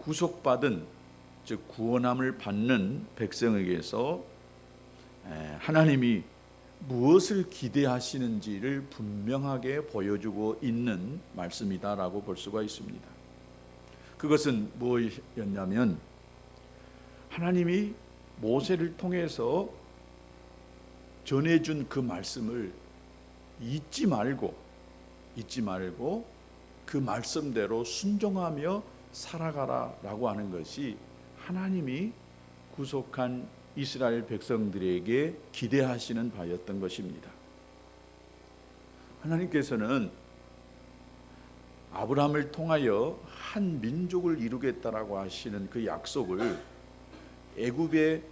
구속받은, 즉 구원함을 받는 백성에게서 하나님이 무엇을 기대하시는지를 분명하게 보여주고 있는 말씀이다라고 볼 수가 있습니다. 그것은 무엇이었냐면, 하나님이 모세를 통해서 전해준 그 말씀을 잊지 말고 그 말씀대로 순종하며 살아가라라고 하는 것이 하나님이 구속한 이스라엘 백성들에게 기대하시는 바였던 것입니다. 하나님께서는 아브라함을 통하여 한 민족을 이루겠다라고 하시는 그 약속을 애굽의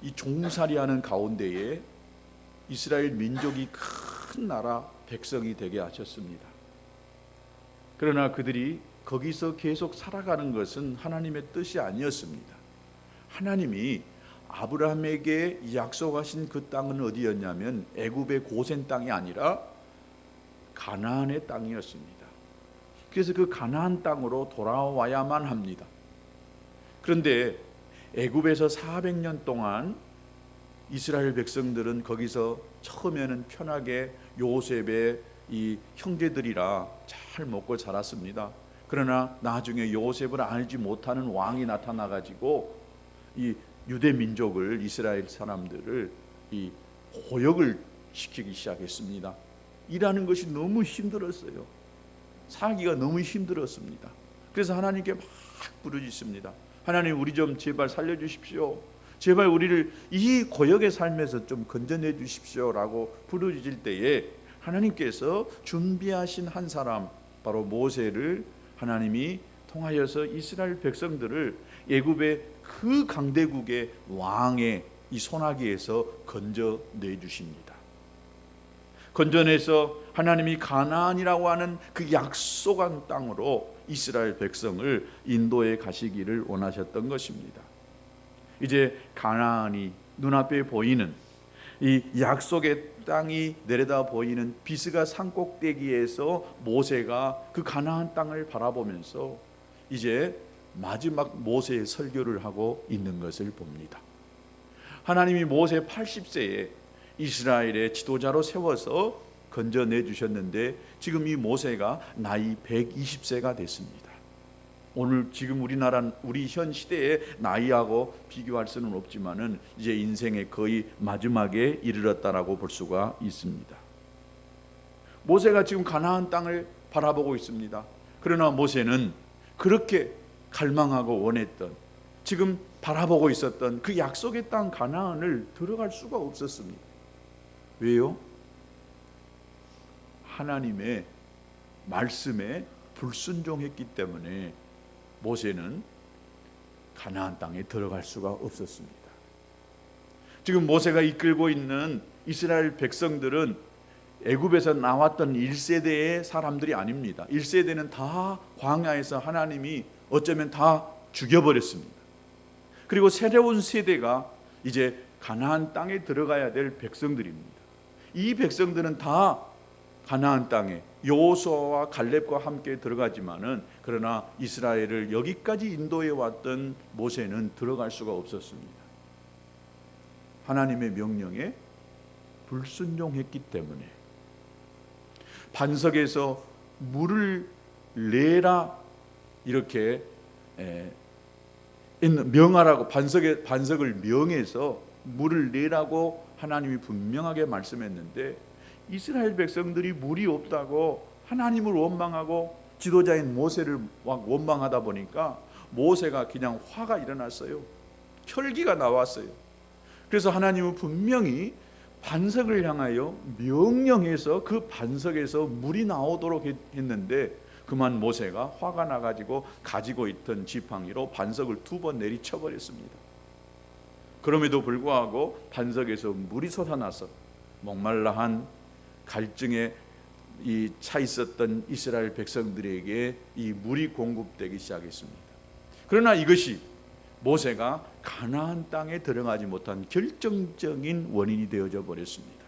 이 종살이하는 가운데에 이스라엘 민족이 큰 나라 백성이 되게 하셨습니다. 그러나 그들이 거기서 계속 살아가는 것은 하나님의 뜻이 아니었습니다. 하나님이 아브라함에게 약속하신 그 땅은 어디였냐면 애굽의 고센 땅이 아니라 가나안의 땅이었습니다. 그래서 그 가나안 땅으로 돌아와야만 합니다. 그런데 애굽에서 400년 동안 이스라엘 백성들은 거기서 처음에는 편하게 요셉의 이 형제들이라 잘 먹고 자랐습니다. 그러나 나중에 요셉을 알지 못하는 왕이 나타나가지고 이 유대 민족을, 이스라엘 사람들을 이 고역을 시키기 시작했습니다. 일하는 것이 너무 힘들었어요. 살기가 너무 힘들었습니다. 그래서 하나님께 막 부르짖습니다. 하나님, 우리 좀 제발 살려주십시오. 제발 우리를 이 고역의 삶에서 좀 건져내 주십시오 라고 부르짖을 때에 하나님께서 준비하신 한 사람, 바로 모세를 하나님이 통하여서 이스라엘 백성들을 애굽의 그 강대국의 왕의 이 손아귀에서 건져내 주십니다. 건져내서 하나님이 가나안이라고 하는 그 약속한 땅으로 이스라엘 백성을 인도해 가시기를 원하셨던 것입니다. 이제 가나안이 눈앞에 보이는 이 약속의 땅이 내려다 보이는 비스가 산꼭대기에서 모세가 그 가나안 땅을 바라보면서 이제 마지막 모세의 설교를 하고 있는 것을 봅니다. 하나님이 모세 80세에 이스라엘의 지도자로 세워서 건져내 주셨는데 지금 이 모세가 나이 120세가 됐습니다. 오늘 지금 우리 현 시대의 나이하고 비교할 수는 없지만은 이제 인생의 거의 마지막에 이르렀다라고 볼 수가 있습니다. 모세가 지금 가나안 땅을 바라보고 있습니다. 그러나 모세는 그렇게 갈망하고 원했던, 지금 바라보고 있었던 그 약속의 땅 가나안을 들어갈 수가 없었습니다. 왜요? 하나님의 말씀에 불순종했기 때문에 모세는 가나안 땅에 들어갈 수가 없었습니다. 지금 모세가 이끌고 있는 이스라엘 백성들은 애굽에서 나왔던 1세대의 사람들이 아닙니다. 1세대는 다 광야에서 하나님이 어쩌면 다 죽여버렸습니다. 그리고 새로운 세대가 이제 가나안 땅에 들어가야 될 백성들입니다. 이 백성들은 다 가나안 땅에 여호수아와 갈렙과 함께 들어가지만은, 그러나 이스라엘을 여기까지 인도해 왔던 모세는 들어갈 수가 없었습니다. 하나님의 명령에 불순종했기 때문에 반석에서 물을 내라 이렇게 명하라고, 반석을 명해서 물을 내라고 하나님이 분명하게 말씀했는데 이스라엘 백성들이 물이 없다고 하나님을 원망하고 지도자인 모세를 원망하다 보니까 모세가 그냥 화가 일어났어요. 혈기가 나왔어요. 그래서 하나님은 분명히 반석을 향하여 명령해서 그 반석에서 물이 나오도록 했는데 그만 모세가 화가 나가지고 가지고 있던 지팡이로 반석을 2번 내리쳐버렸습니다. 그럼에도 불구하고 반석에서 물이 솟아나서 목말라한 갈증에 차 있었던 이스라엘 백성들에게 이 물이 공급되기 시작했습니다. 그러나 이것이 모세가 가나안 땅에 들어가지 못한 결정적인 원인이 되어져 버렸습니다.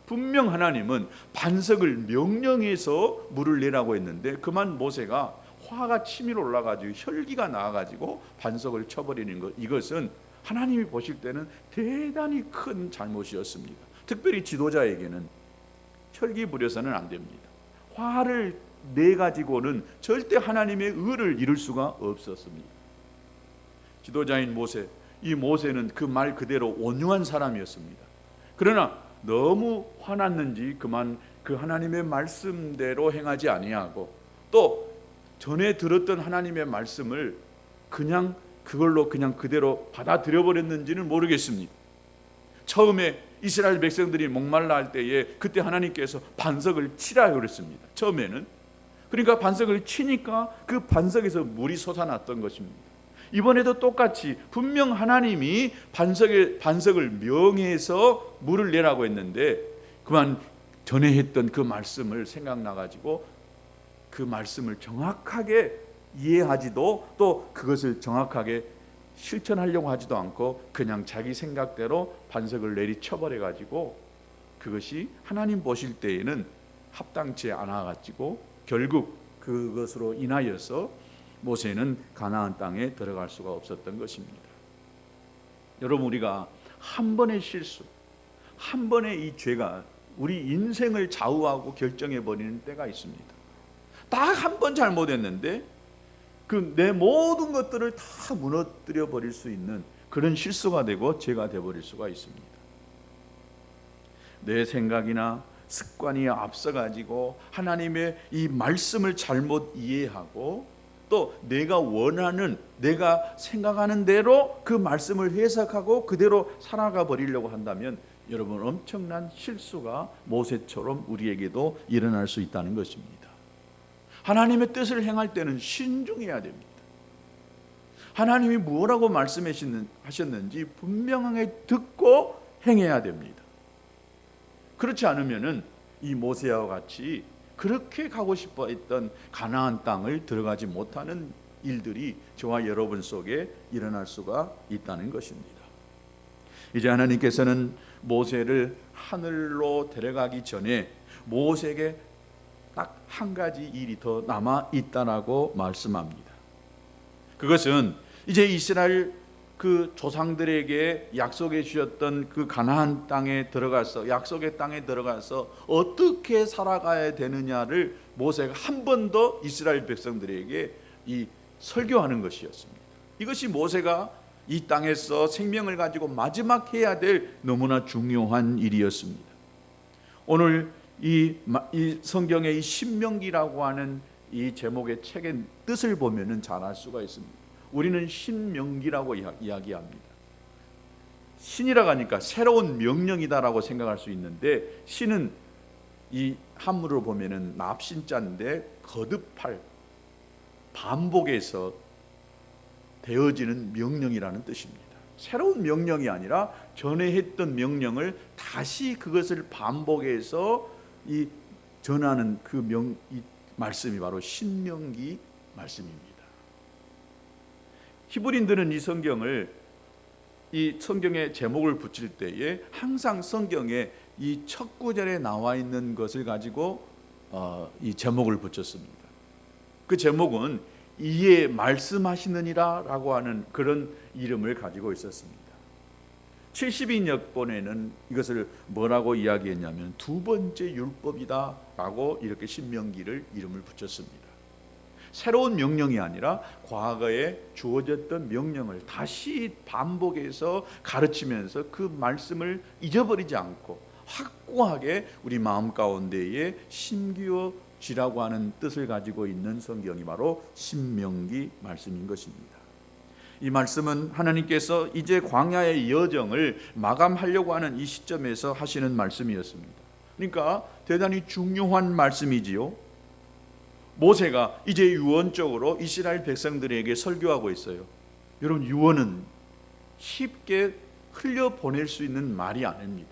분명 하나님은 반석을 명령해서 물을 내라고 했는데 그만 모세가 화가 치밀어 올라가지고 혈기가 나와가지고 반석을 쳐버리는 것, 이것은 하나님이 보실 때는 대단히 큰 잘못이었습니다. 특별히 지도자에게는 혈기 부려서는 안 됩니다. 화를 내 가지고는 절대 하나님의 의를 이룰 수가 없었습니다. 지도자인 모세, 이 모세는 그 말 그대로 온유한 사람이었습니다. 그러나 너무 화났는지 그만 그 하나님의 말씀대로 행하지 아니하고 또 전에 들었던 하나님의 말씀을 그냥 그걸로 그냥 그대로 받아들여 버렸는지는 모르겠습니다. 처음에 이스라엘 백성들이 목말라 할 때에 그때 하나님께서 반석을 치라 그랬습니다. 처음에는. 그러니까 반석을 치니까 그 반석에서 물이 솟아났던 것입니다. 이번에도 똑같이 분명 하나님이 반석을 명해서 물을 내라고 했는데 그만 전에 했던 그 말씀을 생각나가지고 그 말씀을 정확하게 이해하지도 또 그것을 정확하게 실천하려고 하지도 않고 그냥 자기 생각대로 반석을 내리쳐버려가지고 그것이 하나님 보실 때에는 합당치 않아가지고 결국 그것으로 인하여서 모세는 가나안 땅에 들어갈 수가 없었던 것입니다. 여러분, 우리가 한 번의 실수, 한 번의 이 죄가 우리 인생을 좌우하고 결정해버리는 때가 있습니다. 딱 한 번 잘못했는데 그 내 모든 것들을 다 무너뜨려 버릴 수 있는 그런 실수가 되고 죄가 되어버릴 수가 있습니다. 내 생각이나 습관이 앞서가지고 하나님의 이 말씀을 잘못 이해하고 또 내가 원하는, 내가 생각하는 대로 그 말씀을 해석하고 그대로 살아가 버리려고 한다면 여러분, 엄청난 실수가 모세처럼 우리에게도 일어날 수 있다는 것입니다. 하나님의 뜻을 행할 때는 신중해야 됩니다. 하나님이 뭐라고 말씀하셨는지 분명하게 듣고 행해야 됩니다. 그렇지 않으면은 이 모세와 같이 그렇게 가고 싶어 했던 가나안 땅을 들어가지 못하는 일들이 저와 여러분 속에 일어날 수가 있다는 것입니다. 이제 하나님께서는 모세를 하늘로 데려가기 전에 모세에게 딱 한 가지 일이 더 남아 있다라고 말씀합니다. 그것은 이제 이스라엘 그 조상들에게 약속해 주셨던 그 가나안 땅에 들어가서, 약속의 땅에 들어가서 어떻게 살아가야 되느냐를 모세가 한 번 더 이스라엘 백성들에게 이 설교하는 것이었습니다. 이것이 모세가 이 땅에서 생명을 가지고 마지막 해야 될 너무나 중요한 일이었습니다. 오늘 이 성경의 이 신명기라고 하는 이 제목의 책의 뜻을 보면은 잘 알 수가 있습니다. 우리는 신명기라고 이야기합니다. 신이라고 하니까 새로운 명령이다라고 생각할 수 있는데, 신은 이 한문으로 보면은 납신자인데 거듭할, 반복해서 되어지는 명령이라는 뜻입니다. 새로운 명령이 아니라 전에 했던 명령을 다시 그것을 반복해서 이 전하는 이 말씀이 바로 신명기 말씀입니다. 히브리인들은 이 성경의 제목을 붙일 때에 항상 성경에 이 첫 구절에 나와 있는 것을 가지고 이 제목을 붙였습니다. 그 제목은 이에 말씀하시느니라 라고 하는 그런 이름을 가지고 있었습니다. 70인역본에는 이것을 뭐라고 이야기했냐면 두 번째 율법이다 라고 이렇게 신명기를 이름을 붙였습니다. 새로운 명령이 아니라 과거에 주어졌던 명령을 다시 반복해서 가르치면서 그 말씀을 잊어버리지 않고 확고하게 우리 마음 가운데에 심기어지라고 하는 뜻을 가지고 있는 성경이 바로 신명기 말씀인 것입니다. 이 말씀은 하나님께서 이제 광야의 여정을 마감하려고 하는 이 시점에서 하시는 말씀이었습니다. 그러니까 대단히 중요한 말씀이지요. 모세가 이제 유언적으로 이스라엘 백성들에게 설교하고 있어요. 여러분, 유언은 쉽게 흘려보낼 수 있는 말이 아닙니다.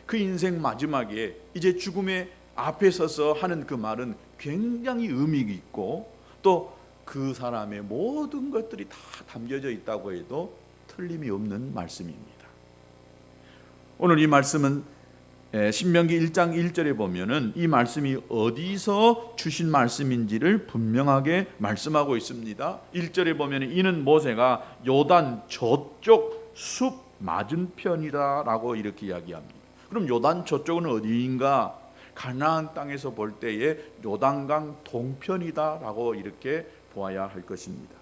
그 인생 마지막에 이제 죽음의 앞에 서서 하는 그 말은 굉장히 의미 있고 또 그 사람의 모든 것들이 다 담겨져 있다고 해도 틀림이 없는 말씀입니다. 오늘 이 말씀은 신명기 1장 1절에 보면은 이 말씀이 어디서 주신 말씀인지를 분명하게 말씀하고 있습니다. 1절에 보면은 이는 모세가 요단 저쪽 숲 맞은편이다라고 이렇게 이야기합니다. 그럼 요단 저쪽은 어디인가? 가나안 땅에서 볼 때에 요단강 동편이다라고 이렇게 보아야 할 것입니다.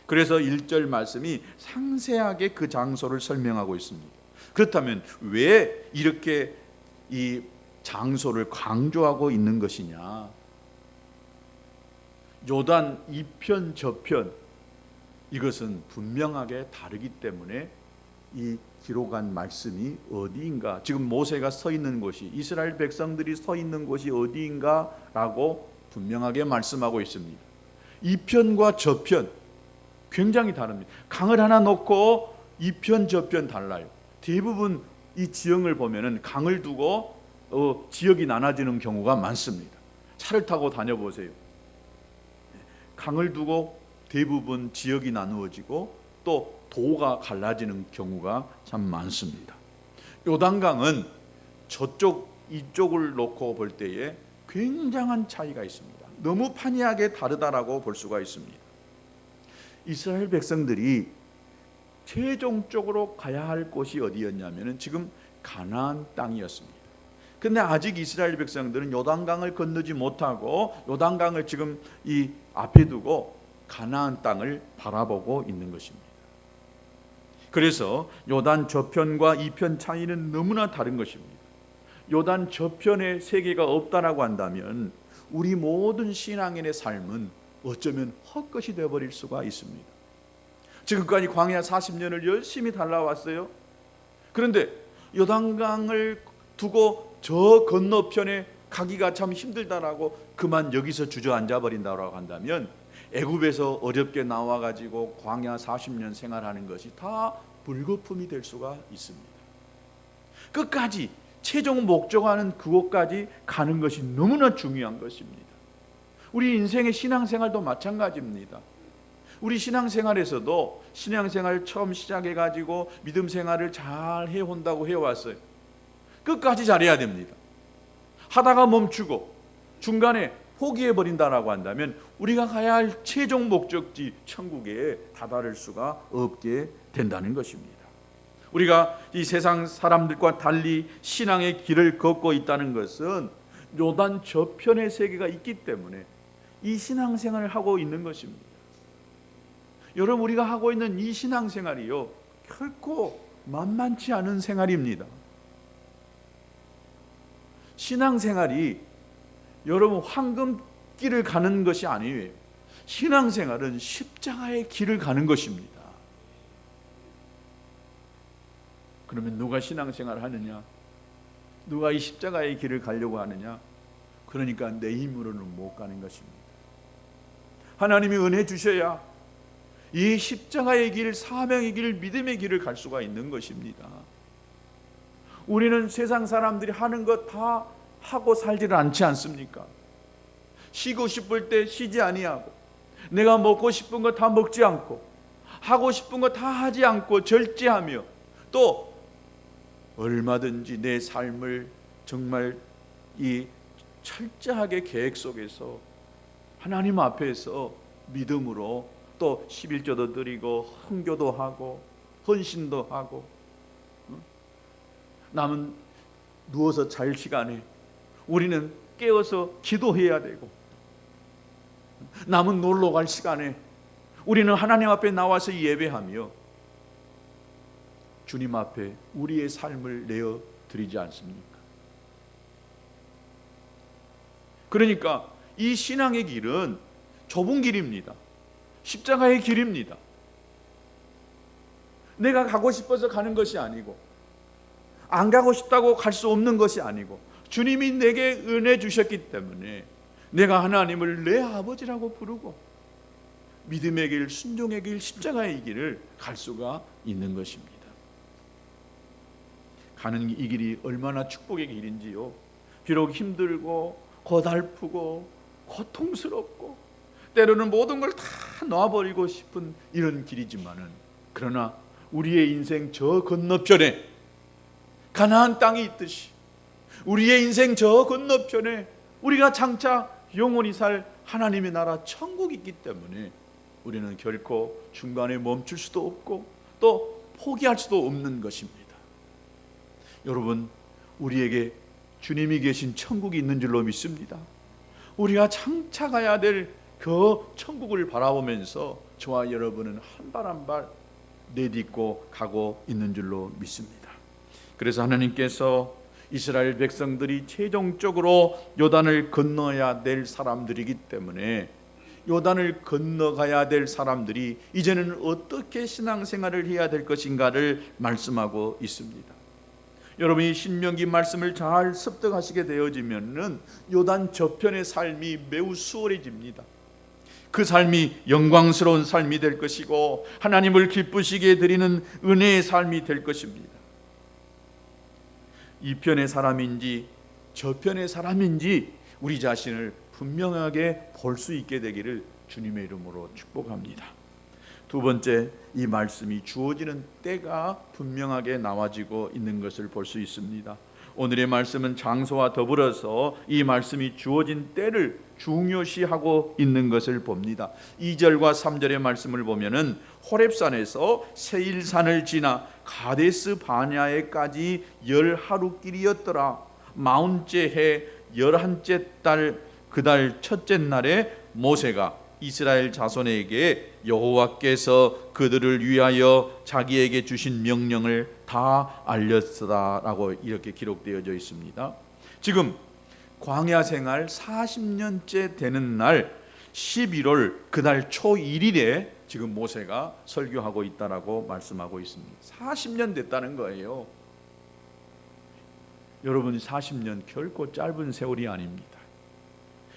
그래서 1절 말씀이 상세하게 그 장소를 설명하고 있습니다. 그렇다면 왜 이렇게 이 장소를 강조하고 있는 것이냐? 요단 이편 저편 이것은 분명하게 다르기 때문에 이 기록한 말씀이 어디인가, 지금 모세가 서 있는 곳이, 이스라엘 백성들이 서 있는 곳이 어디인가라고 분명하게 말씀하고 있습니다. 이편과 저편 굉장히 다릅니다. 강을 하나 놓고 이편 저편 달라요. 대부분 이 지형을 보면은 강을 두고 지역이 나눠지는 경우가 많습니다. 차를 타고 다녀보세요. 강을 두고 대부분 지역이 나누어지고 또 도가 갈라지는 경우가 참 많습니다. 요단강은 저쪽 이쪽을 놓고 볼 때에 굉장한 차이가 있습니다. 너무 판이하게 다르다라고 볼 수가 있습니다. 이스라엘 백성들이 최종적으로 가야 할 곳이 어디였냐면은 지금 가나안 땅이었습니다. 근데 아직 이스라엘 백성들은 요단강을 건너지 못하고 요단강을 지금 이 앞에 두고 가나안 땅을 바라보고 있는 것입니다. 그래서 요단 저편과 이편 차이는 너무나 다른 것입니다. 요단 저편에 세계가 없다라고 한다면 우리 모든 신앙인의 삶은 어쩌면 헛것이 되어버릴 수가 있습니다. 지금까지 광야 40년을 열심히 달라왔어요. 그런데 요단강을 두고 저 건너편에 가기가 참 힘들다라고 그만 여기서 주저앉아 버린다고 한다면 애굽에서 어렵게 나와가지고 광야 40년 생활하는 것이 다 불거품이 될 수가 있습니다. 끝까지 최종 목적하는 그곳까지 가는 것이 너무나 중요한 것입니다. 우리 인생의 신앙생활도 마찬가지입니다. 우리 신앙생활에서도 신앙생활 처음 시작해가지고 믿음 생활을 잘 해온다고 해왔어요. 끝까지 잘해야 됩니다. 하다가 멈추고 중간에 포기해버린다라고 한다면 우리가 가야 할 최종 목적지 천국에 다다를 수가 없게 된다는 것입니다. 우리가 이 세상 사람들과 달리 신앙의 길을 걷고 있다는 것은 요단 저편의 세계가 있기 때문에 이 신앙생활을 하고 있는 것입니다. 여러분, 우리가 하고 있는 이 신앙생활이요 결코 만만치 않은 생활입니다. 신앙생활이 여러분 황금길을 가는 것이 아니에요. 신앙생활은 십자가의 길을 가는 것입니다. 그러면 누가 신앙생활을 하느냐? 누가 이 십자가의 길을 가려고 하느냐? 그러니까 내 힘으로는 못 가는 것입니다. 하나님이 은혜 주셔야 이 십자가의 길, 사명의 길, 믿음의 길을 갈 수가 있는 것입니다. 우리는 세상 사람들이 하는 것 다 하고 살지를 않지 않습니까? 쉬고 싶을 때 쉬지 아니하고, 내가 먹고 싶은 거 다 먹지 않고, 하고 싶은 거 다 하지 않고 절제하며, 또 얼마든지 내 삶을 정말 이 철저하게 계획 속에서 하나님 앞에서 믿음으로 또 11조도 드리고 헌교도 하고 헌신도 하고, 남은 누워서 잘 시간에 우리는 깨어서 기도해야 되고, 남은 놀러 갈 시간에 우리는 하나님 앞에 나와서 예배하며 주님 앞에 우리의 삶을 내어 드리지 않습니까? 그러니까 이 신앙의 길은 좁은 길입니다. 십자가의 길입니다. 내가 가고 싶어서 가는 것이 아니고, 안 가고 싶다고 갈 수 없는 것이 아니고, 주님이 내게 은혜 주셨기 때문에 내가 하나님을 내 아버지라고 부르고 믿음의 길, 순종의 길, 십자가의 길을 갈 수가 있는 것입니다. 가는 이 길이 얼마나 축복의 길인지요. 비록 힘들고 고달프고 고통스럽고 때로는 모든 걸 다 놔버리고 싶은 이런 길이지만은, 그러나 우리의 인생 저 건너편에 가나안 땅이 있듯이 우리의 인생 저 건너편에 우리가 장차 영원히 살 하나님의 나라 천국이 있기 때문에 우리는 결코 중간에 멈출 수도 없고 또 포기할 수도 없는 것입니다. 여러분, 우리에게 주님이 계신 천국이 있는 줄로 믿습니다. 우리가 장차 가야 될 그 천국을 바라보면서 저와 여러분은 한 발 한 발 내딛고 가고 있는 줄로 믿습니다. 그래서 하나님께서 이스라엘 백성들이 최종적으로 요단을 건너야 될 사람들이기 때문에 요단을 건너가야 될 사람들이 이제는 어떻게 신앙생활을 해야 될 것인가를 말씀하고 있습니다. 여러분이 신명기 말씀을 잘 습득하시게 되어지면은 요단 저편의 삶이 매우 수월해집니다. 그 삶이 영광스러운 삶이 될 것이고 하나님을 기쁘시게 드리는 은혜의 삶이 될 것입니다. 이 편의 사람인지 저편의 사람인지 우리 자신을 분명하게 볼 수 있게 되기를 주님의 이름으로 축복합니다. 두 번째, 이 말씀이 주어지는 때가 분명하게 나와지고 있는 것을 볼 수 있습니다. 오늘의 말씀은 장소와 더불어서 이 말씀이 주어진 때를 중요시하고 있는 것을 봅니다. 2절과 3절의 말씀을 보면은 호렙산에서 세일산을 지나 가데스 바냐에까지 10하루길이었더라. 마흔째 해 11째 달 그 달 첫째 날에 모세가 이스라엘 자손에게 여호와께서 그들을 위하여 자기에게 주신 명령을 다 알렸으라라고 이렇게 기록되어져 있습니다. 지금 광야 생활 40년째 되는 날 11월 그날 초 1일에 지금 모세가 설교하고 있다라고 말씀하고 있습니다. 40년 됐다는 거예요. 여러분, 40년 결코 짧은 세월이 아닙니다.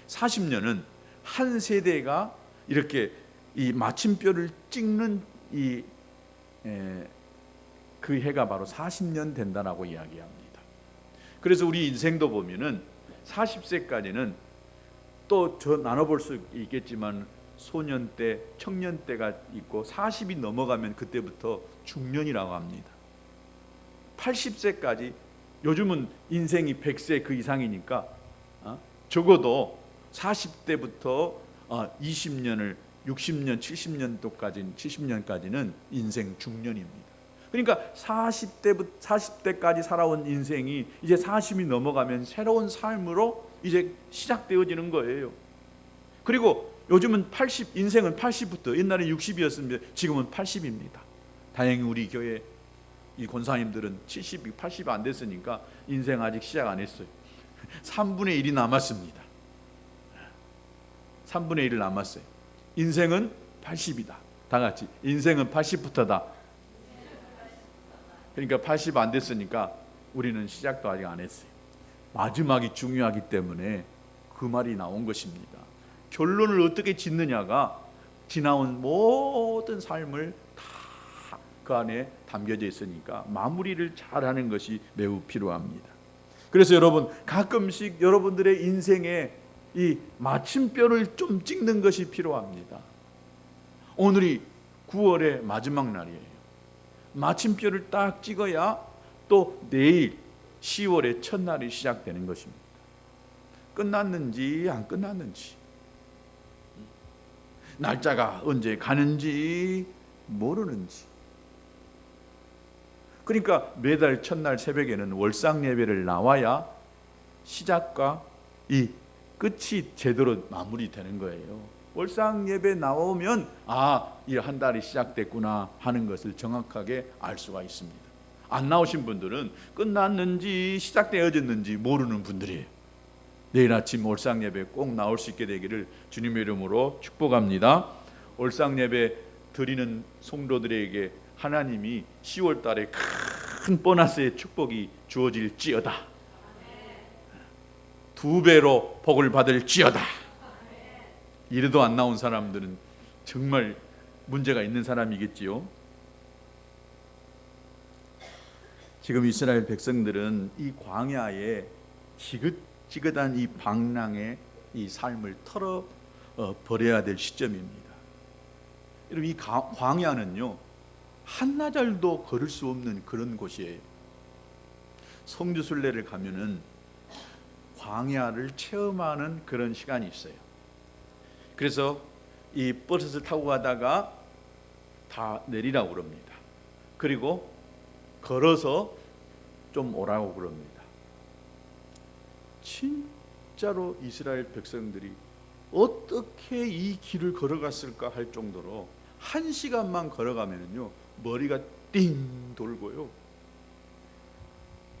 40년은 한 세대가 이렇게 이 마침표를 찍는 그 해가 바로 40년 된다라고 이야기합니다. 그래서 우리 인생도 보면은 40세까지는 또 저 나눠볼 수 있겠지만 소년 때, 청년 때가 있고 40이 넘어가면 그때부터 중년이라고 합니다. 80세까지, 요즘은 인생이 100세 그 이상이니까 적어도 40대부터 20년을 60년, 70년까지는 인생 중년입니다. 그러니까 40대까지 살아온 인생이 이제 40이 넘어가면 새로운 삶으로 이제 시작되어지는 거예요. 그리고 요즘은 인생은 80부터, 옛날에 60이었습니다. 지금은 80입니다. 다행히 우리 교회 이 권사님들은 70, 80이 안 됐으니까 인생 아직 시작 안 했어요. 3분의 1이 남았습니다. 3분의 1을 남았어요. 인생은 80이다. 다 같이 인생은 80부터다. 그러니까 80 안 됐으니까 우리는 시작도 아직 안 했어요. 마지막이 중요하기 때문에 그 말이 나온 것입니다. 결론을 어떻게 짓느냐가 지나온 모든 삶을 다 그 안에 담겨져 있으니까 마무리를 잘하는 것이 매우 필요합니다. 그래서 여러분, 가끔씩 여러분들의 인생에 이 마침표를 좀 찍는 것이 필요합니다. 오늘이 9월의 마지막 날이에요. 마침표를 딱 찍어야 또 내일 10월의 첫날이 시작되는 것입니다. 끝났는지 안 끝났는지, 날짜가 언제 가는지 모르는지. 그러니까 매달 첫날 새벽에는 월상 예배를 나와야 시작과 이 끝이 제대로 마무리되는 거예요. 월상 예배 나오면 이 한 달이 시작됐구나 하는 것을 정확하게 알 수가 있습니다. 안 나오신 분들은 끝났는지 시작되어졌는지 모르는 분들이에요. 내일 아침 월상 예배 꼭 나올 수 있게 되기를 주님의 이름으로 축복합니다. 월상 예배 드리는 성도들에게 하나님이 10월 달에 큰 보너스의 축복이 주어질지어다. 2배로 복을 받을지어다. 이래도 안 나온 사람들은 정말 문제가 있는 사람이겠지요. 지금 이스라엘 백성들은 이 광야에 지긋지긋한 이 방랑의 이 삶을 털어 버려야 될 시점입니다. 여러분, 이 광야는요, 한나절도 걸을 수 없는 그런 곳이에요. 성지순례를 가면은 광야를 체험하는 그런 시간이 있어요. 그래서 이 버스를 타고 가다가 다 내리라고 그럽니다. 그리고 걸어서 좀 오라고 그럽니다. 진짜로 이스라엘 백성들이 어떻게 이 길을 걸어갔을까 할 정도로 1시간만 걸어가면요 머리가 띵 돌고요,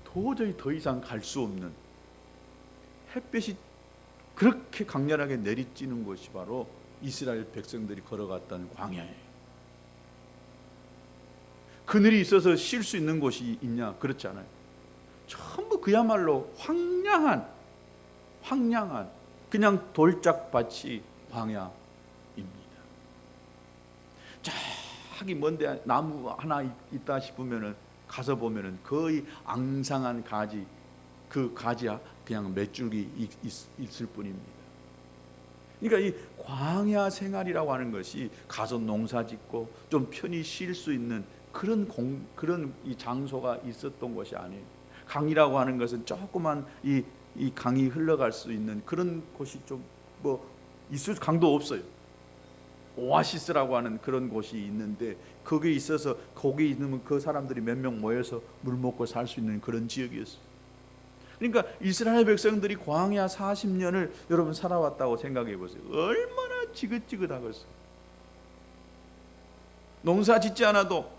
도저히 더 이상 갈 수 없는, 햇볕이 그렇게 강렬하게 내리쬐는 곳이 바로 이스라엘 백성들이 걸어갔던 광야예요. 그늘이 있어서 쉴 수 있는 곳이 있냐? 그렇지 않아요. 전부 그야말로 황량한 그냥 돌짝밭이 광야입니다. 저기 먼데 나무 하나 있다 싶으면은 가서 보면은 거의 앙상한 가지, 그 가지야 그냥 몇 줄기 있을 뿐입니다. 그러니까 이 광야 생활이라고 하는 것이 가서 농사 짓고 좀 편히 쉴 수 있는 그런 이 장소가 있었던 것이 아니에요. 강이라고 하는 것은 조그만 이 강이 흘러갈 수 있는 그런 곳이 좀 있을 강도 없어요. 오아시스라고 하는 그런 곳이 있는데 거기에 있어서 거기 있는 그 사람들이 몇 명 모여서 물 먹고 살 수 있는 그런 지역이었어요. 그러니까 이스라엘 백성들이 광야 40년을 여러분 살아왔다고 생각해 보세요. 얼마나 지긋지긋하겠어요. 농사 짓지 않아도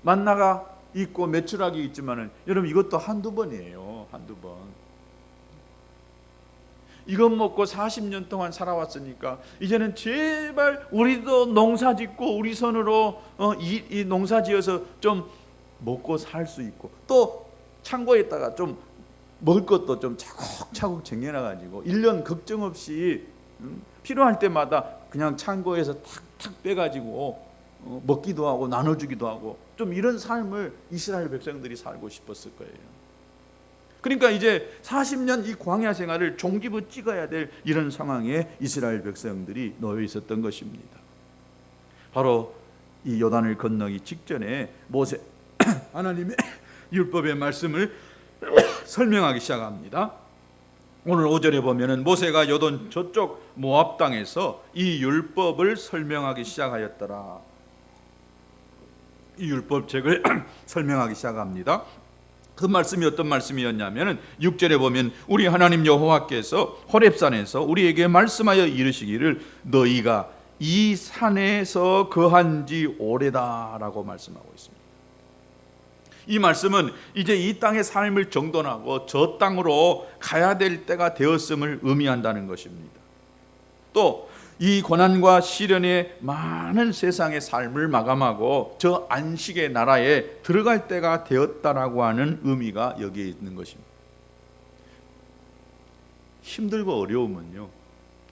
만나가 있고 매출하기 있지만은 여러분 이것도 한두 번이에요. 한두 번. 이것 먹고 40년 동안 살아왔으니까 이제는 제발 우리도 농사 짓고 우리 손으로 이 농사 지어서 좀 먹고 살 수 있고, 또 창고에다가 좀 먹을 것도 좀 차곡차곡 쟁여놔가지고 1년 걱정 없이 필요할 때마다 그냥 창고에서 탁탁 빼가지고 먹기도 하고 나눠주기도 하고, 좀 이런 삶을 이스라엘 백성들이 살고 싶었을 거예요. 그러니까 이제 40년 이 광야 생활을 종지부 찍어야 될 이런 상황에 이스라엘 백성들이 놓여 있었던 것입니다. 바로 이 요단을 건너기 직전에 모세 하나님의 율법의 말씀을 설명하기 시작합니다. 오늘 5절에 보면은 모세가 요단 저쪽 모압 땅에서 이 율법을 설명하기 시작하였더라. 이 율법책을 설명하기 시작합니다. 그 말씀이 어떤 말씀이었냐면은 6절에 보면 우리 하나님 여호와께서 호렙산에서 우리에게 말씀하여 이르시기를 너희가 이 산에서 거한 지 오래다라고 말씀하고 있습니다. 이 말씀은 이제 이 땅의 삶을 정돈하고 저 땅으로 가야 될 때가 되었음을 의미한다는 것입니다. 또 이 고난과 시련의 많은 세상의 삶을 마감하고 저 안식의 나라에 들어갈 때가 되었다라고 하는 의미가 여기에 있는 것입니다. 힘들고 어려우면요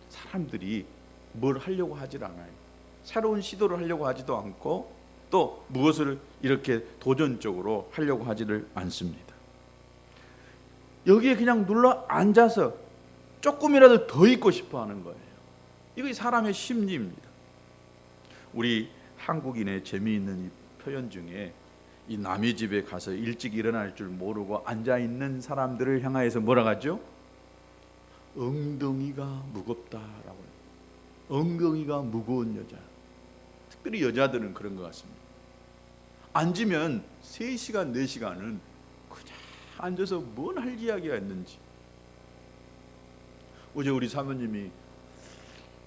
사람들이 뭘 하려고 하질 않아요. 새로운 시도를 하려고 하지도 않고 또 무엇을 이렇게 도전적으로 하려고 하지를 않습니다. 여기에 그냥 눌러 앉아서 조금이라도 더 있고 싶어 하는 거예요. 이거 사람의 심리입니다. 우리 한국인의 재미있는 이 표현 중에 이 남의 집에 가서 일찍 일어날 줄 모르고 앉아있는 사람들을 향하여서 뭐라 하죠? 엉덩이가 무겁다라고 해요. 엉덩이가 무거운 여자. 특별히 여자들은 그런 것 같습니다. 앉으면 3시간, 4시간은 그냥 앉아서 뭔 할 이야기가 있는지. 어제 우리 사모님이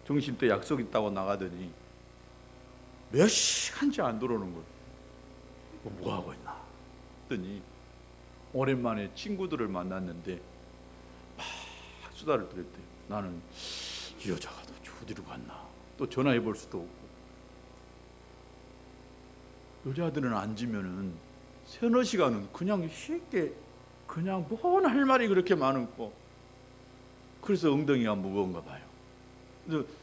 점심 때 약속 있다고 나가더니 몇 시간째 안 들어오는 거예요. 뭐 하고 있나 했더니 오랜만에 친구들을 만났는데 막 수다를 떨었대요. 나는 이 여자가 도대체 어디로 갔나, 또 전화해 볼 수도 없고. 여자들은 앉으면은 3-4시간은 그냥 쉽게 그냥 뭔 할 말이 그렇게 많고, 그래서 엉덩이가 무거운가 봐요.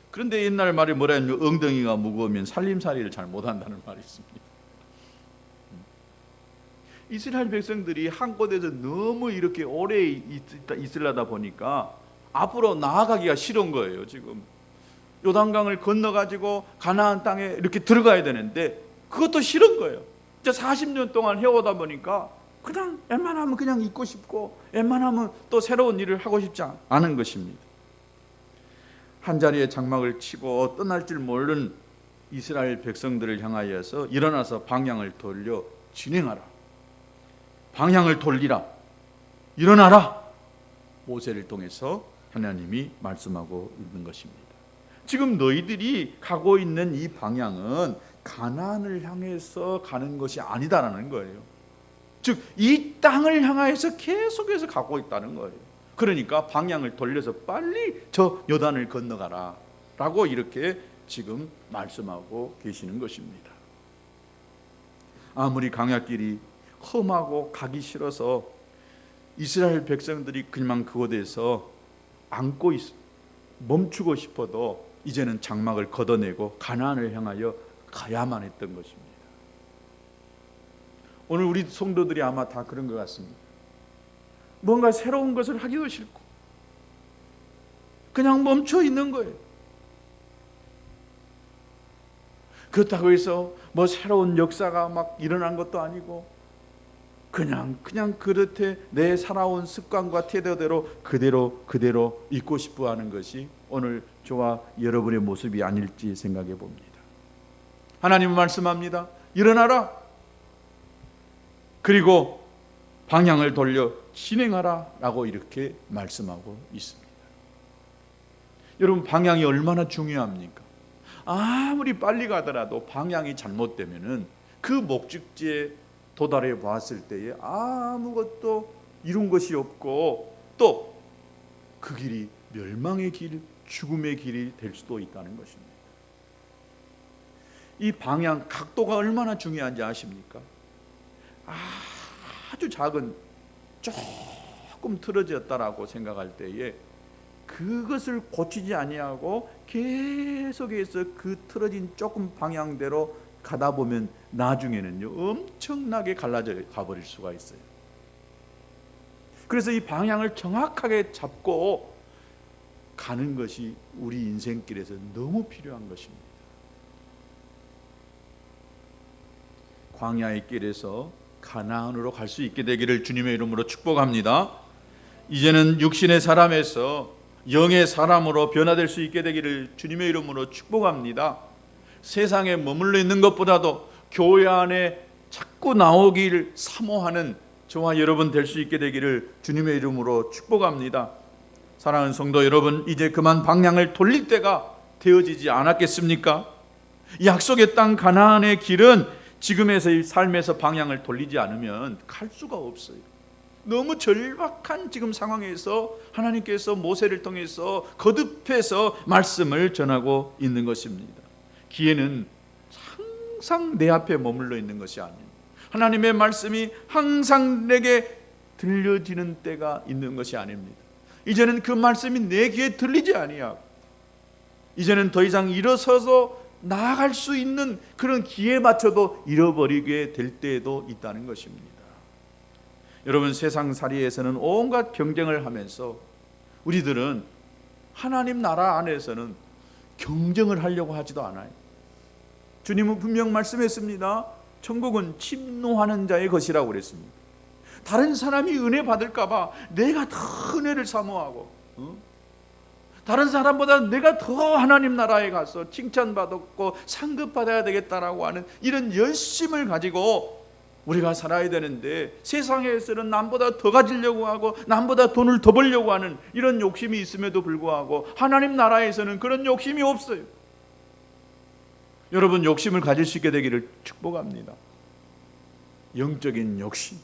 그런데 옛날 말이 뭐라냐면 엉덩이가 무거우면 살림살이를 잘 못한다는 말이 있습니다. 이스라엘 백성들이 한 곳에서 너무 이렇게 오래 있으려다 보니까 앞으로 나아가기가 싫은 거예요. 지금 요단강을 건너가지고 가나안 땅에 이렇게 들어가야 되는데 그것도 싫은 거예요. 이제 40년 동안 해오다 보니까 그냥 웬만하면 그냥 있고 싶고 웬만하면 또 새로운 일을 하고 싶지 않은 것입니다. 한자리에 장막을 치고 떠날 줄 모르는 이스라엘 백성들을 향하여서 일어나서 방향을 돌려 진행하라, 방향을 돌리라, 일어나라, 모세를 통해서 하나님이 말씀하고 있는 것입니다. 지금 너희들이 가고 있는 이 방향은 가나안을 향해서 가는 것이 아니다라는 거예요. 즉 이 땅을 향해서 계속해서 가고 있다는 거예요. 그러니까 방향을 돌려서 빨리 저 요단을 건너가라 라고 이렇게 지금 말씀하고 계시는 것입니다. 아무리 광야길이 험하고 가기 싫어서 이스라엘 백성들이 그냥 그곳에서 앉고 멈추고 싶어도 이제는 장막을 걷어내고 가나안을 향하여 가야만 했던 것입니다. 오늘 우리 성도들이 아마 다 그런 것 같습니다. 뭔가 새로운 것을 하기도 싫고 그냥 멈춰 있는 거예요. 그렇다고 해서 뭐 새로운 역사가 막 일어난 것도 아니고 그냥 그렇게 내 살아온 습관과 태도대로 그대로 있고 싶어 하는 것이 오늘 저와 여러분의 모습이 아닐지 생각해 봅니다. 하나님은 말씀합니다. 일어나라. 그리고 방향을 돌려 진행하라 라고 이렇게 말씀하고 있습니다. 여러분, 방향이 얼마나 중요합니까? 아무리 빨리 가더라도 방향이 잘못되면은 그 목적지에 도달해 봤을 때에 아무것도 이룬 것이 없고 또 그 길이 멸망의 길, 죽음의 길이 될 수도 있다는 것입니다. 이 방향 각도가 얼마나 중요한지 아십니까? 아주 작은 조금 틀어졌다라고 생각할 때에 그것을 고치지 아니하고 계속해서 그 틀어진 조금 방향대로 가다 보면 나중에는요 엄청나게 갈라져 가버릴 수가 있어요. 그래서 이 방향을 정확하게 잡고 가는 것이 우리 인생길에서 너무 필요한 것입니다. 광야의 길에서 가나안으로 갈 수 있게 되기를 주님의 이름으로 축복합니다. 이제는 육신의 사람에서 영의 사람으로 변화될 수 있게 되기를 주님의 이름으로 축복합니다. 세상에 머물러 있는 것보다도 교회 안에 자꾸 나오기를 사모하는 저와 여러분 될 수 있게 되기를 주님의 이름으로 축복합니다. 사랑하는 성도 여러분, 이제 그만 방향을 돌릴 때가 되어지지 않았겠습니까? 약속의 땅 가나안의 길은 지금의 삶에서 방향을 돌리지 않으면 갈 수가 없어요. 너무 절박한 지금 상황에서 하나님께서 모세를 통해서 거듭해서 말씀을 전하고 있는 것입니다. 기회는 항상 내 앞에 머물러 있는 것이 아니에요. 하나님의 말씀이 항상 내게 들려지는 때가 있는 것이 아닙니다. 이제는 그 말씀이 내 귀에 들리지 아니하고 이제는 더 이상 일어서서 나아갈 수 있는 그런 기회에 맞춰도 잃어버리게 될 때도 있다는 것입니다. 여러분, 세상살이에서는 온갖 경쟁을 하면서 우리들은 하나님 나라 안에서는 경쟁을 하려고 하지도 않아요. 주님은 분명 말씀했습니다. 천국은 침노하는 자의 것이라고 그랬습니다. 다른 사람이 은혜 받을까 봐 내가 더 은혜를 사모하고 다른 사람보다 내가 더 하나님 나라에 가서 칭찬받았고 상급받아야 되겠다라고 하는 이런 열심을 가지고 우리가 살아야 되는데, 세상에서는 남보다 더 가지려고 하고 남보다 돈을 더 벌려고 하는 이런 욕심이 있음에도 불구하고 하나님 나라에서는 그런 욕심이 없어요. 여러분, 욕심을 가질 수 있게 되기를 축복합니다. 영적인 욕심,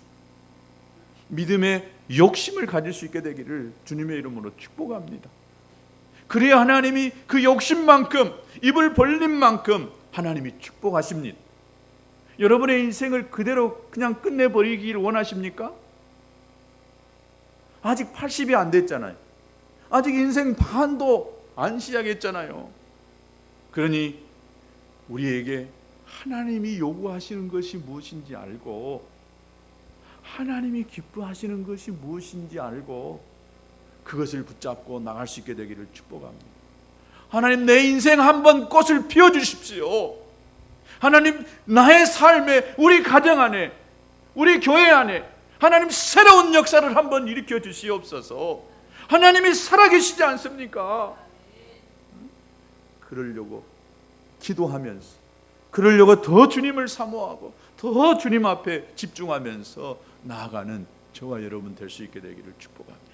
믿음의 욕심을 가질 수 있게 되기를 주님의 이름으로 축복합니다. 그래야 하나님이 그 욕심만큼, 입을 벌린 만큼 하나님이 축복하십니다. 여러분의 인생을 그대로 그냥 끝내버리기를 원하십니까? 아직 80이 안 됐잖아요. 아직 인생 반도 안 시작했잖아요. 그러니 우리에게 하나님이 요구하시는 것이 무엇인지 알고, 하나님이 기뻐하시는 것이 무엇인지 알고 그것을 붙잡고 나갈 수 있게 되기를 축복합니다. 하나님, 내 인생 한번 꽃을 피워주십시오. 하나님, 나의 삶에, 우리 가정 안에, 우리 교회 안에 하나님 새로운 역사를 한번 일으켜 주시옵소서. 하나님이 살아계시지 않습니까? 그러려고 기도하면서, 그러려고 더 주님을 사모하고 더 주님 앞에 집중하면서 나아가는 저와 여러분 될 수 있게 되기를 축복합니다.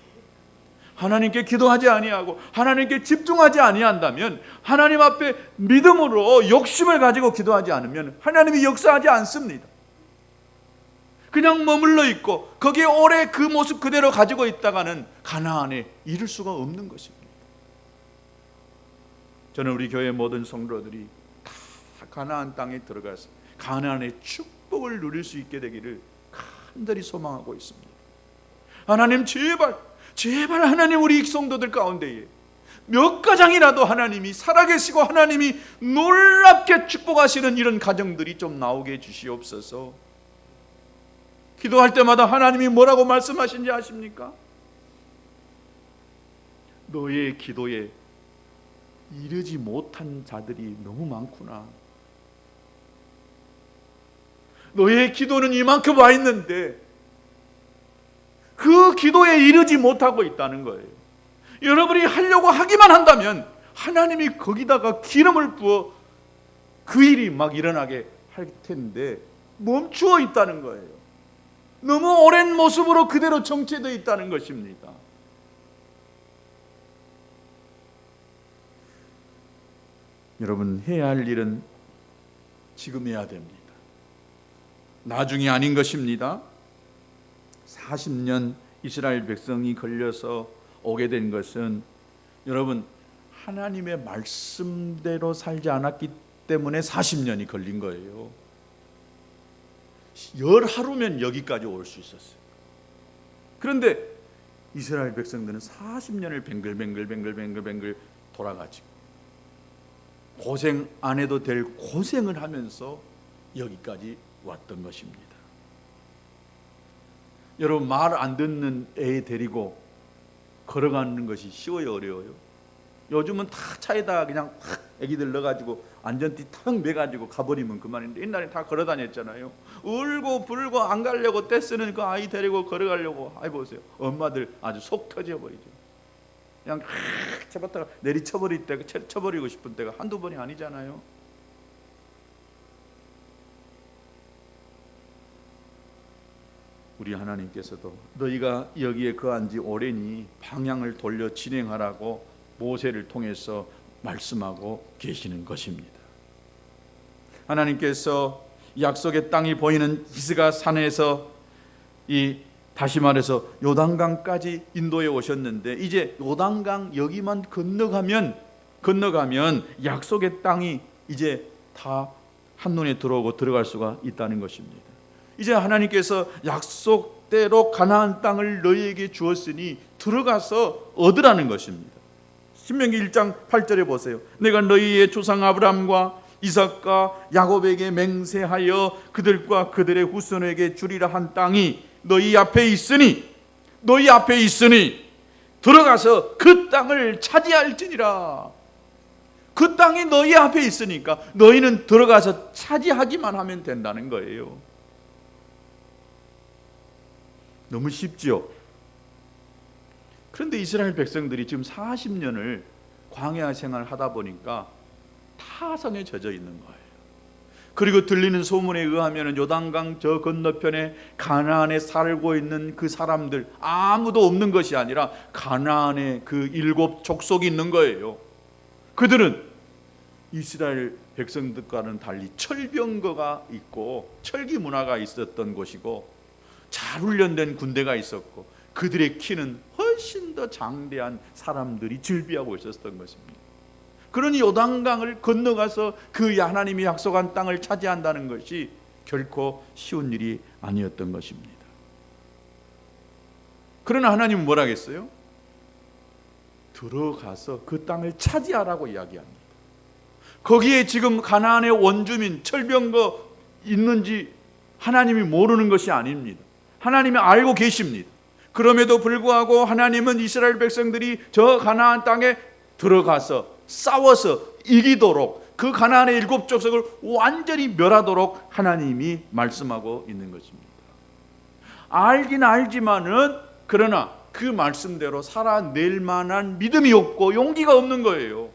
하나님께 기도하지 아니하고 하나님께 집중하지 아니한다면, 하나님 앞에 믿음으로 욕심을 가지고 기도하지 않으면 하나님이 역사하지 않습니다. 그냥 머물러 있고 거기에 오래 그 모습 그대로 가지고 있다가는 가나안에 이를 수가 없는 것입니다. 저는 우리 교회 모든 성도들이 다 가나안 땅에 들어가서 가나안의 축복을 누릴 수 있게 되기를 간절히 소망하고 있습니다. 하나님 제발 하나님 우리 성도들 가운데에 몇 가정이라도 하나님이 살아계시고 하나님이 놀랍게 축복하시는 이런 가정들이 좀 나오게 해주시옵소서. 기도할 때마다 하나님이 뭐라고 말씀하신지 아십니까? 너의 기도에 이르지 못한 자들이 너무 많구나. 너의 기도는 이만큼 와 있는데 그 기도에 이르지 못하고 있다는 거예요. 여러분이 하려고 하기만 한다면 하나님이 거기다가 기름을 부어 그 일이 막 일어나게 할 텐데 멈추어 있다는 거예요. 너무 오랜 모습으로 그대로 정체되어 있다는 것입니다. 여러분, 해야 할 일은 지금 해야 됩니다. 나중이 아닌 것입니다. 40년 이스라엘 백성이 걸려서 오게 된 것은 여러분 하나님의 말씀대로 살지 않았기 때문에 40년이 걸린 거예요. 10하루면 여기까지 올 수 있었어요. 그런데 이스라엘 백성들은 40년을 뱅글뱅글 돌아가지고 고생 안 해도 될 고생을 하면서 여기까지 왔던 것입니다. 여러분, 말 안 듣는 애 데리고 걸어가는 것이 쉬워요, 어려워요? 요즘은 다 차에다 그냥 확 애기들 넣어가지고 안전띠 탁 매가지고 가버리면 그만인데, 옛날에 다 걸어다녔잖아요. 울고 불고 안 가려고 떼쓰는 그 아이 데리고 걸어가려고, 아이 보세요, 엄마들 아주 속 터져버리죠. 그냥 쳐봤다가 내리쳐버릴 때가, 쳐버리고 싶은 때가 한두 번이 아니잖아요. 우리 하나님께서도 너희가 여기에 거한 지 오래니 방향을 돌려 진행하라고 모세를 통해서 말씀하고 계시는 것입니다. 하나님께서 약속의 땅이 보이는 기스가 산에서 다시 말해서 요단강까지 인도에 오셨는데, 이제 요단강 여기만 건너가면 약속의 땅이 이제 다 한눈에 들어오고 들어갈 수가 있다는 것입니다. 이제 하나님께서 약속대로 가나안 땅을 너희에게 주었으니 들어가서 얻으라는 것입니다. 신명기 1장 8절에 보세요. 내가 너희의 조상 아브라함과 이삭과 야곱에게 맹세하여 그들과 그들의 후손에게 주리라 한 땅이 너희 앞에 있으니 들어가서 그 땅을 차지할지니라. 그 땅이 너희 앞에 있으니까 너희는 들어가서 차지하기만 하면 된다는 거예요. 너무 쉽죠? 그런데 이스라엘 백성들이 지금 40년을 광야 생활을 하다 보니까 타성에 젖어 있는 거예요. 그리고 들리는 소문에 의하면 요단강 저 건너편에 가나안에 살고 있는 그 사람들 아무도 없는 것이 아니라 가나안에 그 7 족속이 있는 거예요. 그들은 이스라엘 백성들과는 달리 철병거가 있고 철기 문화가 있었던 곳이고 잘 훈련된 군대가 있었고 그들의 키는 훨씬 더 장대한 사람들이 즐비하고 있었던 것입니다. 그러니 요단강을 건너가서 그 하나님이 약속한 땅을 차지한다는 것이 결코 쉬운 일이 아니었던 것입니다. 그러나 하나님은 뭐라 했어요? 들어가서 그 땅을 차지하라고 이야기합니다. 거기에 지금 가나안의 원주민 철병거 있는지 하나님이 모르는 것이 아닙니다. 하나님이 알고 계십니다. 그럼에도 불구하고 하나님은 이스라엘 백성들이 저 가나안 땅에 들어가서 싸워서 이기도록 그 가나안의 7 족속을 완전히 멸하도록 하나님이 말씀하고 있는 것입니다. 알긴 알지만은 그러나 그 말씀대로 살아낼 만한 믿음이 없고 용기가 없는 거예요.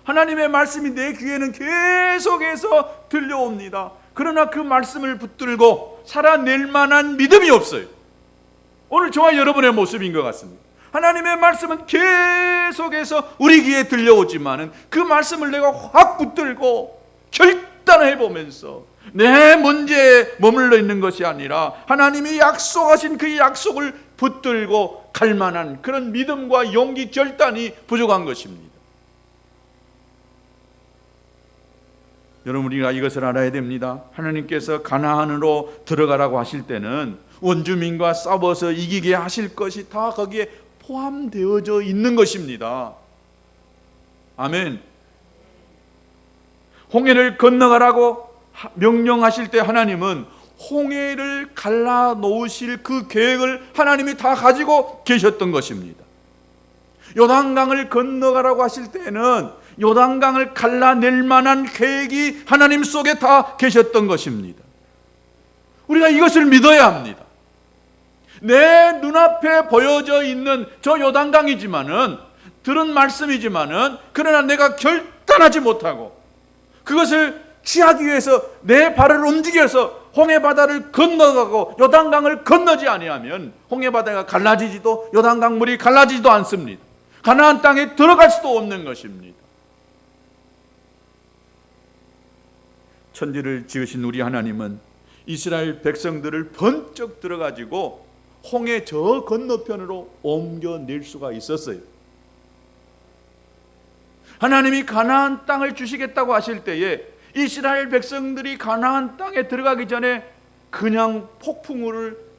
하나님의 말씀이 내 귀에는 계속해서 들려옵니다. 그러나 그 말씀을 붙들고 살아낼 만한 믿음이 없어요. 오늘 저와 여러분의 모습인 것 같습니다. 하나님의 말씀은 계속해서 우리 귀에 들려오지만은 그 말씀을 내가 확 붙들고 결단해 보면서 내 문제에 머물러 있는 것이 아니라 하나님이 약속하신 그 약속을 붙들고 갈 만한 그런 믿음과 용기, 결단이 부족한 것입니다. 여러분, 우리가 이것을 알아야 됩니다. 하나님께서 가나안으로 들어가라고 하실 때는 원주민과 싸워서 이기게 하실 것이 다 거기에 포함되어져 있는 것입니다. 아멘. 홍해를 건너가라고 명령하실 때 하나님은 홍해를 갈라 놓으실 그 계획을 하나님이 다 가지고 계셨던 것입니다. 요단강을 건너가라고 하실 때는 요단강을 갈라낼 만한 계획이 하나님 속에 다 계셨던 것입니다. 우리가 이것을 믿어야 합니다. 내 눈앞에 보여져 있는 저 요단강이지만은, 들은 말씀이지만은, 그러나 내가 결단하지 못하고 그것을 취하기 위해서 내 발을 움직여서 홍해바다를 건너가고 요단강을 건너지 아니하면 홍해바다가 갈라지지도 요단강 물이 갈라지지도 않습니다. 가나안 땅에 들어갈 수도 없는 것입니다. 천지를 지으신 우리 하나님은 이스라엘 백성들을 번쩍 들어가지고 홍해 저 건너편으로 옮겨낼 수가 있었어요. 하나님이 가나안 땅을 주시겠다고 하실 때에 이스라엘 백성들이 가나안 땅에 들어가기 전에 그냥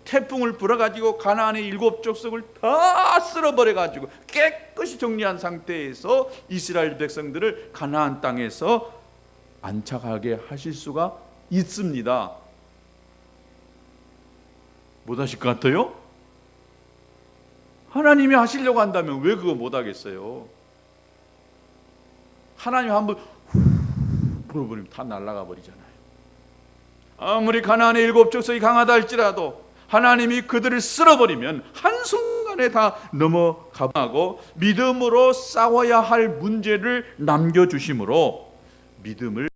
태풍을 불어가지고 가나안의 7 족속을 다 쓸어버려가지고 깨끗이 정리한 상태에서 이스라엘 백성들을 가나안 땅에서 안착하게 하실 수가 있습니다. 못 하실 것 같아요? 하나님이 하시려고 한다면 왜 그거 못 하겠어요? 하나님 한번 불어버리면 다 날아가 버리잖아요. 아무리 가나안의 7 족속이 강하다 할지라도 하나님이 그들을 쓸어버리면 한순간에 다 넘어가고 믿음으로 싸워야 할 문제를 남겨주심으로 믿음을